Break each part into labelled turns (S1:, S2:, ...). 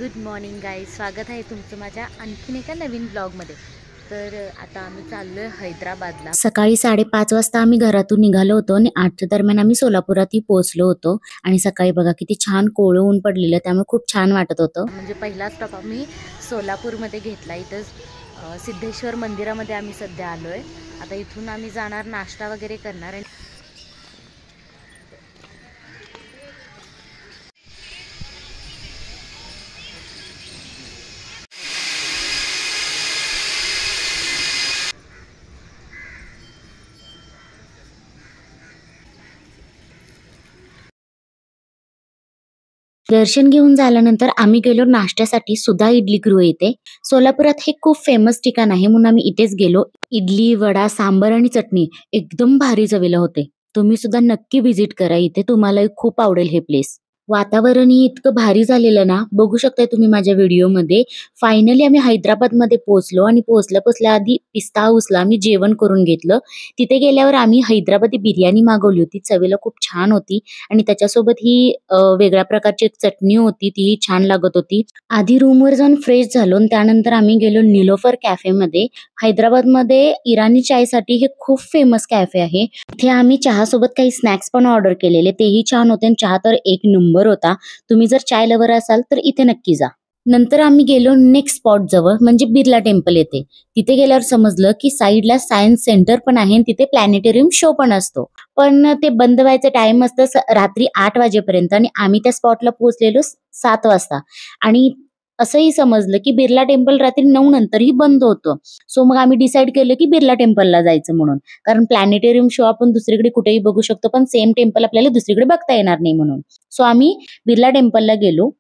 S1: Good morning guys, स्वागत आहे तुमचं माझ्या आणखीन एका नवीन ब्लॉगमध्ये। तर आता आम्ही चाललोय हैदराबादला।
S2: सकाळी 5:30 वाजता आम्ही घरातून निघालो होतो आणि 8च्या दरम्यान आम्ही सोलापुरात पोहोचलो होतो। आणि सकाळी बघा किती छान कोवळं ऊन पडलेलं, त्यामुळे खूप छान वाटत होतं।
S1: म्हणजे पहिला स्टॉप आम्ही सोलापूरमध्ये घेतला। इथं सिद्धेश्वर मंदिरामध्ये आम्ही सध्या आलोय। आता इथून आम्ही जाणार, नाश्ता वगैरे करणार आहे।
S2: दर्शन घेऊन झाल्यानंतर आम्ही गेलो नाश्त्यासाठी सुधा इडली गृह येथे। सोलापुरात हे खूप फेमस ठिकाण आहे म्हणून आम्ही इथेच गेलो। इडली, वडा, सांबर आणि चटणी एकदम भारी चवीला होते। तुम्ही सुद्धा नक्की व्हिजिट करा, इथे तुम्हाला खूप आवडेल हे प्लेस। वातावरण ही इतकं भारी झालेलं ना, बघू शकताय तुम्ही माझ्या व्हिडिओमध्ये। फायनली आम्ही हैदराबाद मध्ये पोहोचलो आणि पोहोचल्या आधी पिस्ता हाऊसला आम्ही जेवण करून घेतलं। तिथे गेल्यावर आम्ही हैदराबादी बिर्याणी मागवली होती, चवीला खूप छान होती। आणि त्याच्यासोबत ही वेगळ्या प्रकारची एक चटणी होती, तीही छान लागत होती। आधी रूमवर जाऊन फ्रेश झालो आणि त्यानंतर आम्ही गेलो निलोफर कॅफे मध्ये। हैदराबादमध्ये इराणी चायसाठी हे खूप फेमस कॅफे आहे। इथे आम्ही चहा सोबत काही स्नॅक्स पण ऑर्डर केलेले, तेही छान होते आणि चहा तर एक नंबर होता। तुम्ही जर चाय लवर असाल तर इथे नक्की जा। नंतर आम्ही गेलो नेक्स्ट स्पॉट जवळ, म्हणजे बिर्ला टेम्पल येते। तिथे गेल्यावर समजलं की साईडला सायन्स सेंटर पण आहे आणि तिथे प्लॅनेटोरियम शो पण असतो। पण ते बंद व्हायचं टाइम असतं रात्री 8 वाजेपर्यंत आणि आम्ही त्या स्पॉटला पोहोचलेलो 7 वाजता। आणि असंही समजलं की बिर्ला टेम्पल रात्री 9 नंतरही बंद होतं। सो मग आम्ही डिसाईड केलं की बिर्ला टेम्पलला जायचं म्हणून, कारण प्लॅनेटोरियम शो आपण दुसरीकडे कुठेही बघू शकतो, पण सेम टेम्पल आपल्याला दुसरीकडे बघता येणार नाही म्हणून। सो आम्ही बिर्ला टेम्पलला गेलो।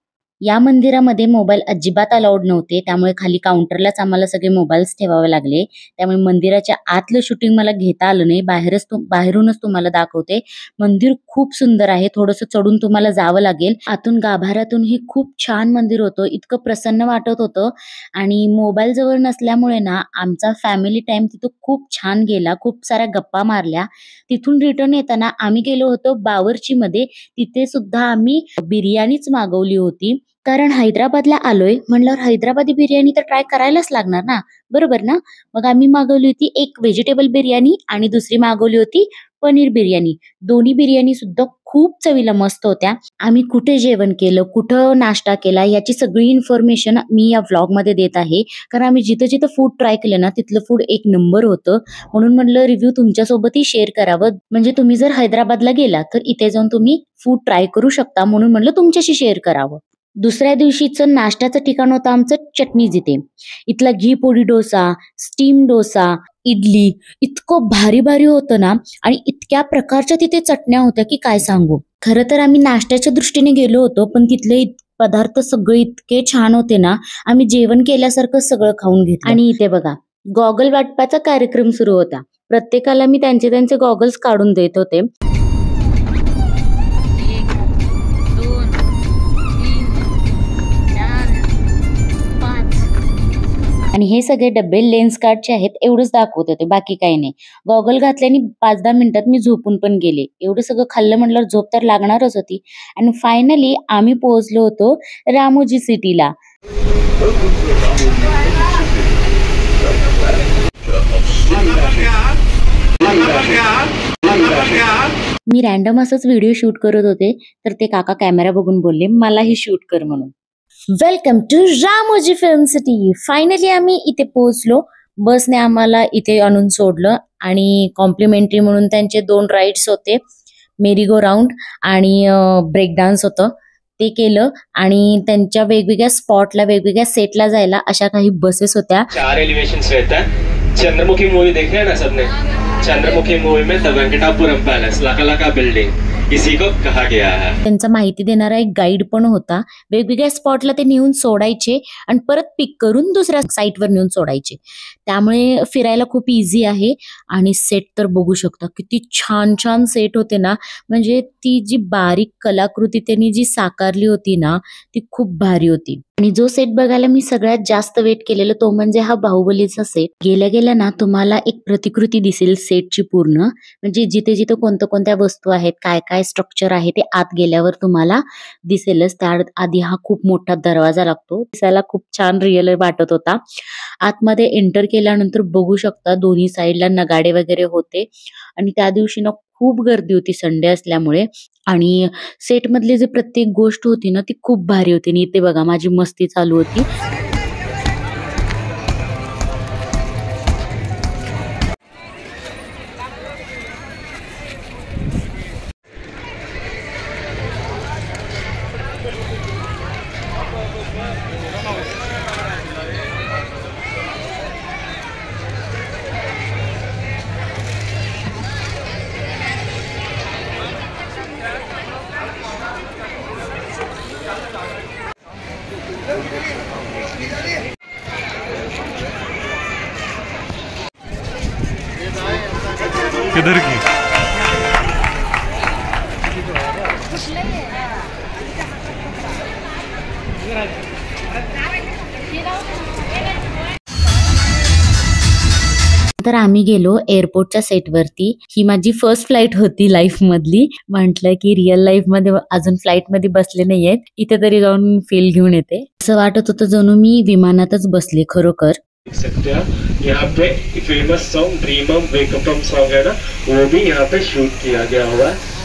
S2: या मंदिरामध्ये मोबाईल अजिबात अलाउड नव्हते, त्यामुळे खाली काउंटरलाच आम्हाला सगळे मोबाईल्स ठेवावे लागले। त्यामुळे मंदिराच्या आतलं शूटिंग मला घेता आलं नाही, बाहेरूनच तुम्हाला दाखवते। मंदिर खूप सुंदर आहे, थोडंसं चढून तुम्हाला जावं लागेल। आतून गाभाऱ्यातून ही खूप छान मंदिर होतं, इतकं प्रसन्न वाटत होतं। आणि मोबाईल जवळ नसल्यामुळे ना आमचा फॅमिली टाइम तिथं खूप छान गेला, खूप साऱ्या गप्पा मारल्या। तिथून रिटर्न येताना आम्ही गेलो होतो बावर्ची मध्ये, तिथे सुद्धा आम्ही बिर्याणीच मागवली होती। कारण हैदराबादला आलोय म्हणल्यावर हैदराबादी बिर्याणी तर ट्राय करायलाच लागणार ना, बरोबर ना। मग आम्ही मागवली होती एक व्हेजिटेबल बिर्याणी आणि दुसरी मागवली होती पनीर बिर्याणी। दोन्ही बिर्याणी सुद्धा खूप चवीला मस्त होत्या। आम्ही कुठे जेवण केलं, कुठं नाश्ता केला, याची सगळी इन्फॉर्मेशन मी या व्लॉग मध्ये देत आहे। कारण आम्ही जिथं जिथं फूड ट्राय केलं ना, तिथलं फूड एक नंबर होतं, म्हणून म्हटलं रिव्ह्यू तुमच्यासोबतही शेअर करावं। म्हणजे तुम्ही जर हैदराबादला गेला तर इथे जाऊन तुम्ही फूड ट्राय करू शकता, म्हणून म्हटलं तुमच्याशी शेअर करावं। दुसऱ्या दिवशीचं नाश्त्याचं ठिकाण होतं आमचं चटणीज इथे। इथला घी पोडी डोसा, स्टीम डोसा, इडली इतकं भारी भारी होतं ना, आणि इतक्या प्रकारच्या तिथे चटण्या होत्या की काय सांगू। खरं तर आम्ही नाश्त्याच्या दृष्टीने गेलो होतो, पण तिथले पदार्थ सगळे इतके छान होते ना, आम्ही जेवण केल्यासारखं सगळं खाऊन घेतलं। आणि इथे बघा गॉगल वाटपाचा कार्यक्रम सुरू होता। प्रत्येकाला मी त्यांचे गॉगल्स काढून देत होते। आणि हे सगळे डब्बे लेन्स कार्डचे आहेत, एवढंच दाखवत होते, बाकी काही नाही। गॉगल घातल्याने 5-10 मिनिटात मी झोपून पण गेले। एवढं सगळं खाल्लं म्हटल्यावर झोप तर लागणारच होती। आणि फायनली आम्ही पोहोचलो होतो रामोजी सिटीला। मी रॅन्डम असंच व्हिडिओ शूट करत होते, तर ते काका कॅमेरा बघून बोलले मलाही शूट कर म्हणून। Welcome to Ramoji film city. Finally आम्ही इथे पोहोचलो। बसने आम्हाला इथे आणून सोडलं आणि कॉम्प्लिमेंटरी म्हणून त्यांचे 2 राईड्स होते, मेरी गो राऊंड आणि ब्रेक डान्स होतं, ते केलं। आणि त्यांच्या वेगवेगळ्या स्पॉटला, वेगवेगळ्या सेटला जायला अशा काही बसेस होत्या।
S3: 4 एलिवेशंस रहता है। चंद्रमुखी मूवी देखी है ना सबने? चंद्रमुखी मूवी में द वेंकटापुरम पैलेस, लका बिल्डिंग, इसी को कहा गया है।
S2: त्यांचा माहिती देणारा एक गाईड पण होता। वेगवेगळ्या स्पॉटला ते नेऊन सोडायचे आणि परत पिक करून दुसऱ्या साईटवर नेऊन सोडायचे, त्यामुळे फिरायला खूप इझी आहे। आणि सेट तर बघू शकता किती छान छान सेट होते ना, म्हणजे ती जी बारीक कलाकृती त्यांनी जी साकारली होती ना, ती खूप भारी होती। आणि जो सेट बघायला मी सगळ्यात जास्त वेट केलेला तो म्हणजे हा बाहुबलीचा सेट। गेल्या गेल्या ना तुम्हाला एक प्रतिकृती दिसेल सेटची पूर्ण, म्हणजे जिथे जिथे कोणत्या वस्तू आहेत, काय काय काय स्ट्रक्चर आहे ते आत गेल्यावर तुम्हाला दिसेलच. त्या आधी हा खूप मोठा दरवाजा लागतो, दिसायला खूप छान रिअल वाटत होता. आतमध्ये एंटर केल्यानंतर बघू शकता दोन्ही साईडला नगाडे वगैरे होते आणि त्या दिवशी ना खूप गर्दी होती संडे असल्यामुळे. आणि सेट मधली जी प्रत्येक गोष्ट होती ना ती खूप भारी होती. आणि इथे बघा माझी मस्ती चालू होती.
S4: किधर की
S2: तर आम्ही गेलो एअरपोर्टच्या सेटवरती. ही माझी फर्स्ट फ्लाईट होती लाईफ मधली. म्हटलं की रिअल लाईफ मध्ये अजून फ्लाईट मध्ये बसले नाहीयेत, इथे तरी जाऊन फील घेऊन येते. असं वाटत होतं जणू मी विमानातच बसले खरोखर.
S3: देख सकते हैं यहाँ पे फेमस सॉन्ग ड्रीमम वेकअपम सॉन्ग है ना, वो भी यहाँ पे शूट किया गया हुआ है.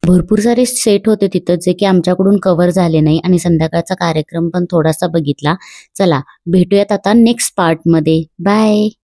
S2: भरपूर सारे सेट होते तिथं जे की आमच्याकडून कव्हर झाले नाही आणि संध्याकाळचा कार्यक्रम पण थोडासा बघितला. चला भेटूयात आता नेक्स्ट पार्ट मध्ये. बाय.